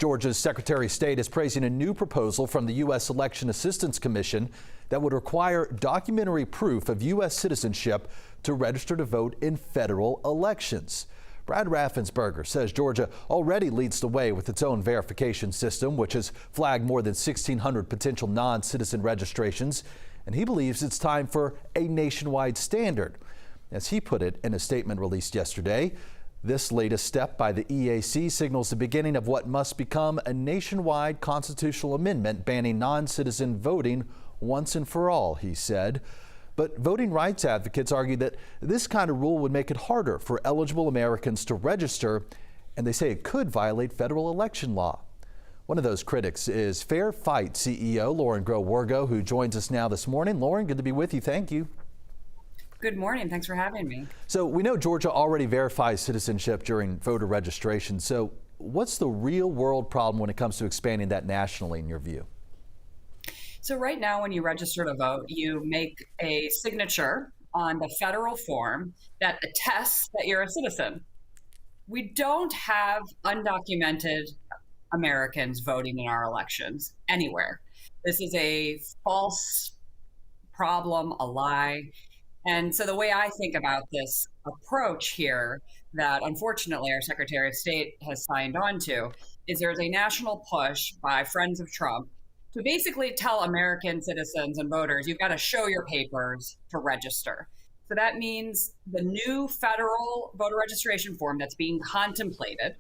Georgia's Secretary of State is praising a new proposal from the U.S. Election Assistance Commission that would require documentary proof of U.S. citizenship to register to vote in federal elections. Brad Raffensperger says Georgia already leads the way with its own verification system, which has flagged more than 1,600 potential non-citizen registrations, and he believes it's time for a nationwide standard. As he put it in a statement released yesterday, this latest step by the EAC signals the beginning of what must become a nationwide constitutional amendment banning non-citizen voting once and for all, he said. But voting rights advocates argue that this kind of rule would make it harder for eligible Americans to register, and they say it could violate federal election law. One of those critics is Fair Fight CEO Lauren Groh-Wargo, who joins us now this morning. Lauren, good to be with you. Thank you. Good morning. Thanks for having me. So we know Georgia already verifies citizenship during voter registration. So what's the real world problem when it comes to expanding that nationally in your view? So right now, when you register to vote, you make a signature on the federal form that attests that you're a citizen. We don't have undocumented Americans voting in our elections anywhere. This is a false problem, a lie. And so the way I think about this approach here that unfortunately our Secretary of State has signed on to is there's a national push by Friends of Trump to basically tell American citizens and voters, you've got to show your papers to register. So that means the new federal voter registration form that's being contemplated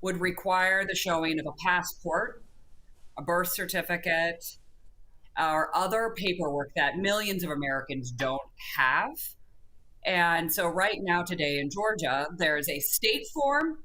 would require the showing of a passport, a birth certificate, or other paperwork that millions of Americans don't have. And so right now today in Georgia, there's a state form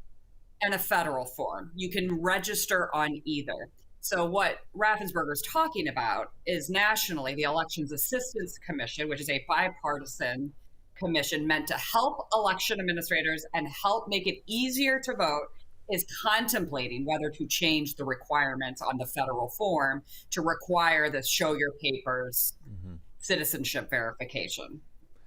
and a federal form. You can register on either. So what Raffensperger is talking about is nationally, the Elections Assistance Commission, which is a bipartisan commission meant to help election administrators and help make it easier to vote, is contemplating whether to change the requirements on the federal form to require this show your papers citizenship verification.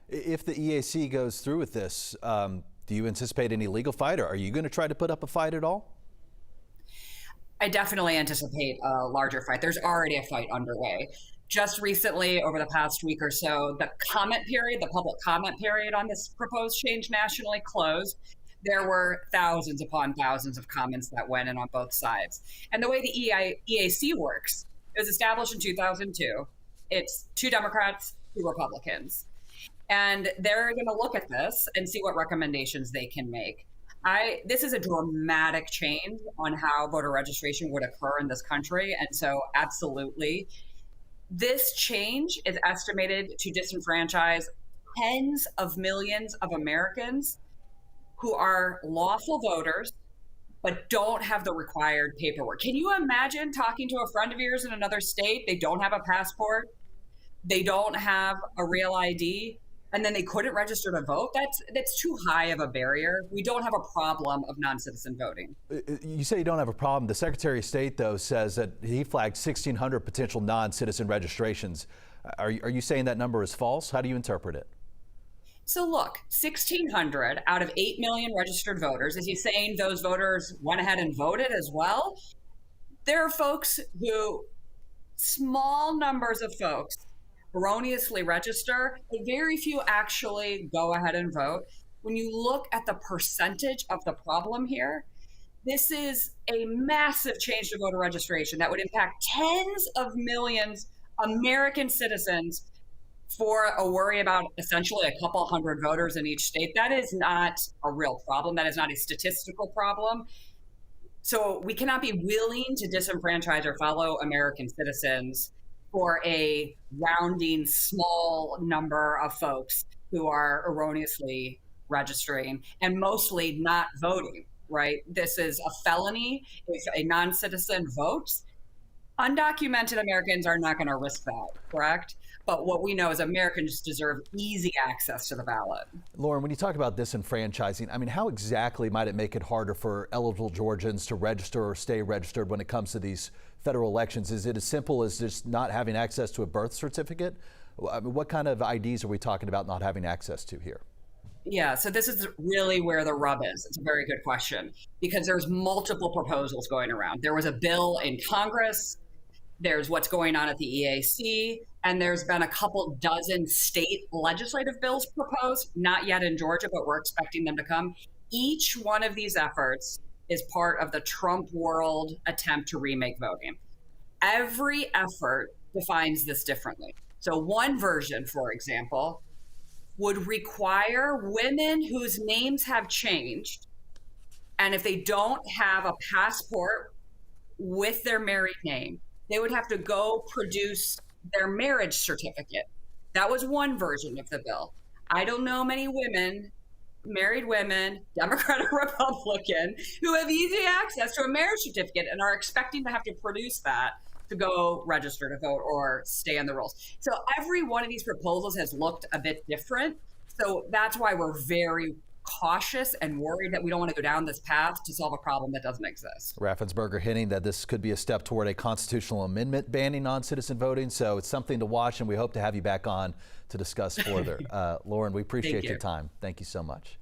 If the EAC goes through with this, do you anticipate any legal fight, or are you going to try to put up a fight at all? I definitely anticipate a larger fight. There's already a fight underway. Just recently, over the past week or so, the comment period, the public comment period on this proposed change nationally closed. There were thousands upon thousands of comments that went in on both sides. And the way the EAC works, it was established in 2002. It's 2 Democrats, 2 Republicans. And they're going to look at this and see what recommendations they can make. This is a dramatic change on how voter registration would occur in this country. And so absolutely, this change is estimated to disenfranchise tens of millions of Americans who are lawful voters, but don't have the required paperwork. Can you imagine talking to a friend of yours in another state? They don't have a passport, they don't have a real ID, and then they couldn't register to vote? That's too high of a barrier. We don't have a problem of non-citizen voting. You say you don't have a problem. The Secretary of State, though, says that he flagged 1,600 potential non-citizen registrations. Are you saying that number is false? How do you interpret it? So look, 1,600 out of 8 million registered voters. Is he saying those voters went ahead and voted as well? There are folks who, small numbers of folks, erroneously register. Very few actually go ahead and vote. When you look at the percentage of the problem here, this is a massive change to voter registration that would impact tens of millions of American citizens for a worry about essentially a couple hundred voters in each state. That is not a real problem. That is not a statistical problem. So we cannot be willing to disenfranchise our fellow American citizens for a rounding small number of folks who are erroneously registering and mostly not voting, right? This is a felony if a non-citizen votes. Undocumented Americans are not going to risk that, correct? But what we know is Americans deserve easy access to the ballot. Lauren, when you talk about disenfranchising, I mean, how exactly might it make it harder for eligible Georgians to register or stay registered when it comes to these federal elections? Is it as simple as just not having access to a birth certificate? I mean, what kind of IDs are we talking about not having access to here? Yeah, so this is really where the rub is. It's a very good question because there's multiple proposals going around. There was a bill in Congress, there's what's going on at the EAC, and there's been a couple dozen state legislative bills proposed, not yet in Georgia, but we're expecting them to come. Each one of these efforts is part of the Trump world attempt to remake voting. Every effort defines this differently. So, one version, for example, would require women whose names have changed, and if they don't have a passport with their married name, they would have to go produce their marriage certificate. That was one version of the bill. I don't know many women, married women, Democrat or Republican, who have easy access to a marriage certificate and are expecting to have to produce that to go register to vote or stay in the rolls. So every one of these proposals has looked a bit different. So that's why we're very cautious and worried that we don't want to go down this path to solve a problem that doesn't exist. Raffensperger hinting that this could be a step toward a constitutional amendment banning non-citizen voting. So it's something to watch, and we hope to have you back on to discuss further. Lauren, we appreciate your time. Thank you so much.